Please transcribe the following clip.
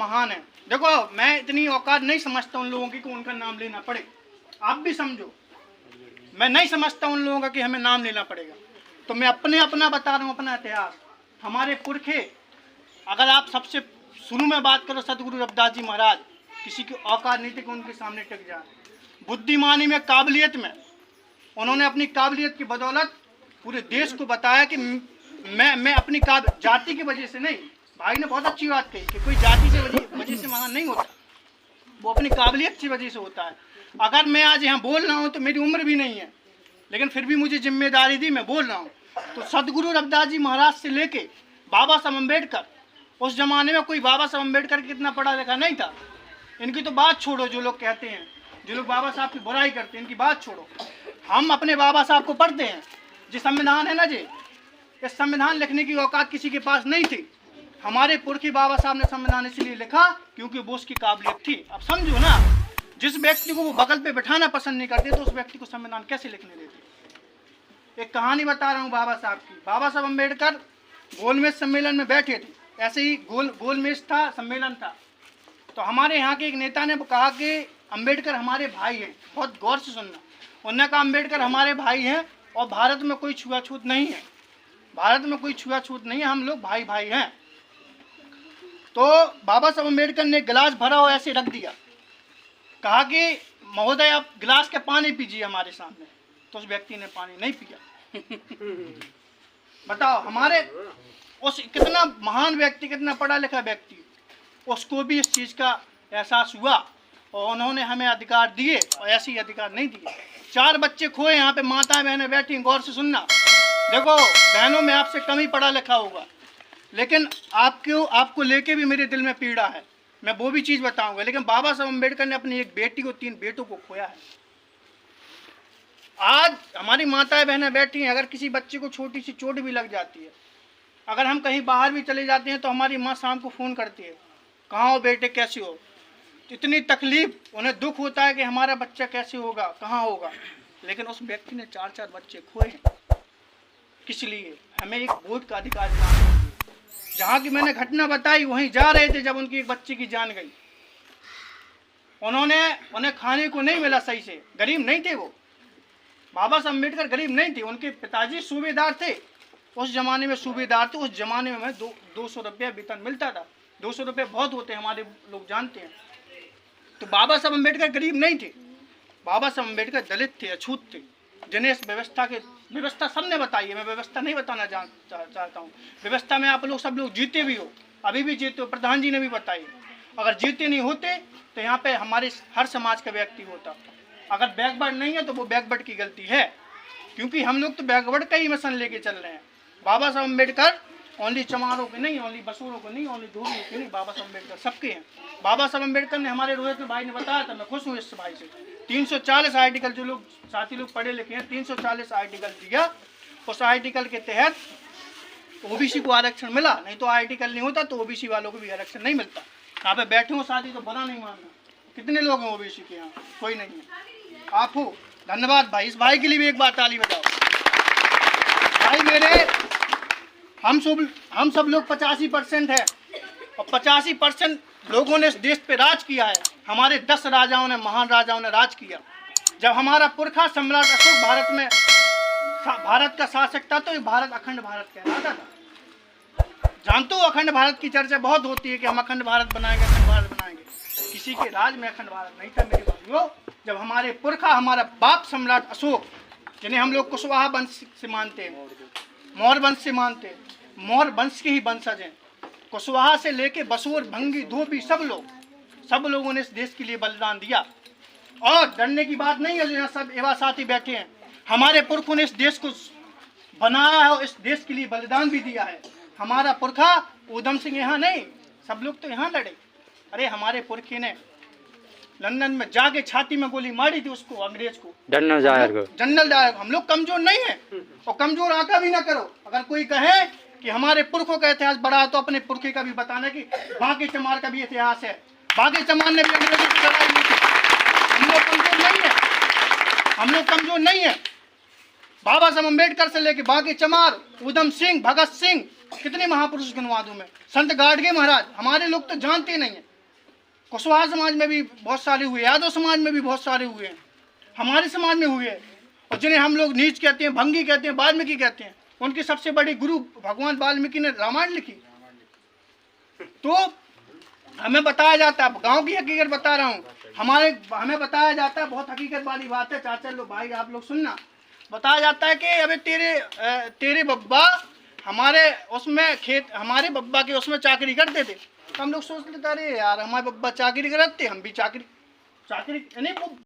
महान है। देखो मैं इतनी औकात नहीं समझता उन लोगों की कि उनका नाम लेना पड़े, आप भी समझो, मैं नहीं समझता उन लोगों का कि हमें नाम लेना पड़ेगा। तो मैं अपना बता रहा हूँ, अपना इतिहास। हमारे पुरखे, अगर आप सबसे शुरू में बात करो सतगुरु रविदास जी महाराज, किसी की औकात नहीं थी कि उनके सामने टिक जाए। बुद्धिमानी में, काबिलियत में, उन्होंने अपनी काबिलियत की बदौलत पूरे देश को बताया कि मैं अपनी जाति की वजह से नहीं, भाई ने बहुत अच्छी बात कही कि कोई जाति से वजह से महान नहीं होता, वो अपनी काबिलियत की वजह से होता है। अगर मैं आज यहाँ बोल रहा हूँ तो मेरी उम्र भी नहीं है, लेकिन फिर भी मुझे जिम्मेदारी दी, मैं बोल रहा हूँ। तो सदगुरु रविदास जी महाराज से लेके बाबा साहब अम्बेडकर, उस जमाने में कोई बाबा साहब अम्बेडकर कितना पढ़ा लिखा नहीं था। इनकी तो बात छोड़ो, जो लोग कहते हैं, जो लोग बाबा साहब की बुराई करते हैं, इनकी बात छोड़ो। हम अपने बाबा साहब को पढ़ते हैं। जो संविधान है ना जी, इस संविधान लिखने की औकात किसी के पास नहीं थी। हमारे पुरखी बाबा साहब ने संविधान इसलिए लिखा क्योंकि वो उसकी काबिलियत थी। अब समझो ना, जिस व्यक्ति को वो बगल पे बैठाना पसंद नहीं करते तो उस व्यक्ति को संविधान कैसे लिखने देते। एक कहानी बता रहा हूँ बाबा साहब की। बाबा साहब अम्बेडकर गोलमेज सम्मेलन में बैठे थे, ऐसे ही गोलमेज था, सम्मेलन था। तो हमारे यहाँ के एक नेता ने कहा कि अम्बेडकर हमारे भाई हैं। बहुत गौर से सुनना, उन्होंने कहा अम्बेडकर हमारे भाई हैं और भारत में कोई छुआछूत नहीं है, भारत में कोई छुआछूत नहीं है, हम लोग भाई भाई हैं। तो बाबा साहब अम्बेडकर ने गिलास भरा और ऐसे रख दिया, कहा कि महोदय आप गिलास के पानी पीजिए हमारे सामने। तो उस व्यक्ति ने पानी नहीं पिया। बताओ, हमारे उस कितना महान व्यक्ति, कितना पढ़ा लिखा व्यक्ति, उसको भी इस चीज़ का एहसास हुआ और उन्होंने हमें अधिकार दिए और ऐसे ही अधिकार नहीं दिए। 4 बच्चे खोए, यहाँ पे माताएं बहनें बैठी, गौर से सुनना। देखो बहनों में आपसे कम ही पढ़ा लिखा होगा, लेकिन आपको लेके भी मेरे दिल में पीड़ा है, मैं वो भी चीज़ बताऊंगा। लेकिन बाबा साहब अम्बेडकर ने अपनी एक बेटी को 3 बेटों को खोया है। आज हमारी माताएं बहनें बैठी हैं, अगर किसी बच्चे को छोटी सी चोट भी लग जाती है, अगर हम कहीं बाहर भी चले जाते हैं तो हमारी माँ शाम को फ़ोन करती है, कहाँ हो बेटे, कैसे हो। इतनी तकलीफ, उन्हें दुख होता है कि हमारा बच्चा कैसे होगा, कहाँ होगा। लेकिन उस व्यक्ति ने 4-4 बच्चे खोए हैं। किस लिए? हमें एक वोट का अधिकार दिलाना। जहाँ की मैंने घटना बताई वहीं जा रहे थे जब उनकी एक बच्चे की जान गई। उन्हें खाने को नहीं मिला सही से, गरीब नहीं थे वो। बाबा साहब अम्बेडकर गरीब नहीं थे, उनके पिताजी सूबेदार थे। उस जमाने में सूबेदार थे, उस जमाने में 200 रुपया वेतन मिलता था। 200 रुपये बहुत होते हैं, हमारे लोग जानते हैं। तो बाबा साहब अम्बेडकर गरीब नहीं थे, बाबा साहब अम्बेडकर दलित थे, अछूत थे, जिन्हें इस व्यवस्था सबने बताई है। मैं व्यवस्था नहीं बताना चाहता हूँ। व्यवस्था में आप लोग सब लोग जीते भी हो, अभी भी जीते हो, प्रधान जी ने भी बताई। अगर जीते नहीं होते तो यहाँ पे हमारे हर समाज का व्यक्ति होता। अगर बैकवर्ड नहीं है तो वो बैकवर्ड की गलती है, क्योंकि हम लोग तो बैकवर्ड का ही मिशन लेके चल रहे हैं। बाबा साहब अम्बेडकर ओनली चमारों के नहीं, ओनली बसूरों को नहीं, ओनली धोबियों के नहीं, बाबा साहब अम्बेडकर सबके हैं। बाबा साहब अम्बेडकर ने, हमारे रोहित भाई ने बताया था, मैं खुश हूँ इस भाई से, 340 आर्टिकल, जो लोग साथी लोग पढ़े लिखे हैं, 340 आर्टिकल दिया। उस आर्टिकल के तहत ओबीसी को आरक्षण मिला, नहीं तो आर्टिकल नहीं होता तो ओबीसी वालों को भी आरक्षण नहीं मिलता। यहाँ पे बैठे हो साथी तो बुरा नहीं मानना। कितने लोग हैं ओबीसी के यहाँ? कोई नहीं है, आप हो। धन्यवाद भाई। इस भाई के लिए भी एक बार ताली बजाओ। भाई मेरे, हम सब लोग 85% है और 85% लोगों ने इस देश पे राज किया है। हमारे 10 राजाओं ने, महान राजाओं ने राज किया। जब हमारा पुरखा सम्राट अशोक भारत का शासक था तो भारत अखंड भारत कहलाता था। जानते हो, अखंड भारत की चर्चा बहुत होती है कि हम अखंड भारत बनाएंगे, अखंड भारत बनाएंगे। किसी के राज में अखंड भारत नहीं था मेरे भाइयों। जब हमारे पुरखा, हमारा बाप सम्राट अशोक, जिन्हें हम लोग कुशवाहा वंश से मानते हैं, मौर्य वंश से मानते हैं, मौर्य वंश के ही वंशज हैं। कुशवाहा से लेके बसूर, भंगी, धोबी, सब लोगों ने इस देश के लिए बलिदान दिया। और डरने की बात नहीं है, जो यहाँ सब एवं साथी बैठे हैं, हमारे पुरखों ने इस देश को बनाया है और इस देश के लिए बलिदान भी दिया है। हमारा पुरखा उधम सिंह यहाँ नहीं, सब लोग तो यहाँ लड़े। अरे हमारे पुरखे ने लंदन में जाके छाती में गोली मारी थी उसको, अंग्रेज को, जनरल डायर। हम लोग कमजोर नहीं है और कमजोर आका भी ना करो। अगर कोई कहे कि हमारे पुरखों का इतिहास बड़ा है तो अपने पुरखे का भी बताना कि बांके चमार का भी इतिहास है। बांके चमार ने भी अंग्रेजों की लड़ाई की थी। हम लोग कमजोर नहीं है, हम लोग कमजोर नहीं है। बाबा साहब अम्बेडकर से लेके बांके चमार, उधम सिंह, भगत सिंह, कितने महापुरुष गिनवा दूं मैं, संत गाडगे महाराज, हमारे लोग तो जानते नहीं है। कुशवाहा समाज में भी बहुत सारे हुए, यादव समाज में भी बहुत सारे हुए हैं, हमारे समाज में हुए हैं। और जिन्हें हम लोग नीच कहते हैं, भंगी कहते हैं, वाल्मीकि कहते हैं, उनकी सबसे बड़ी गुरु भगवान वाल्मीकि ने रामायण लिखी। तो हमें बताया जाता है, गांव की हकीकत बता रहा हूँ, हमें बताया जाता है, बहुत हकीकत वाली बात है चाचा लोग, भाई आप लोग सुनना। बताया जाता है कि अबे तेरे बब्बा हमारे उसमें खेत, हमारे बब्बा के उसमें चाकरी करते थे। तो हम लोग सोच लेते अरे यार हमारे बब्बा चाकरी करते, हम भी चाकरी नहीं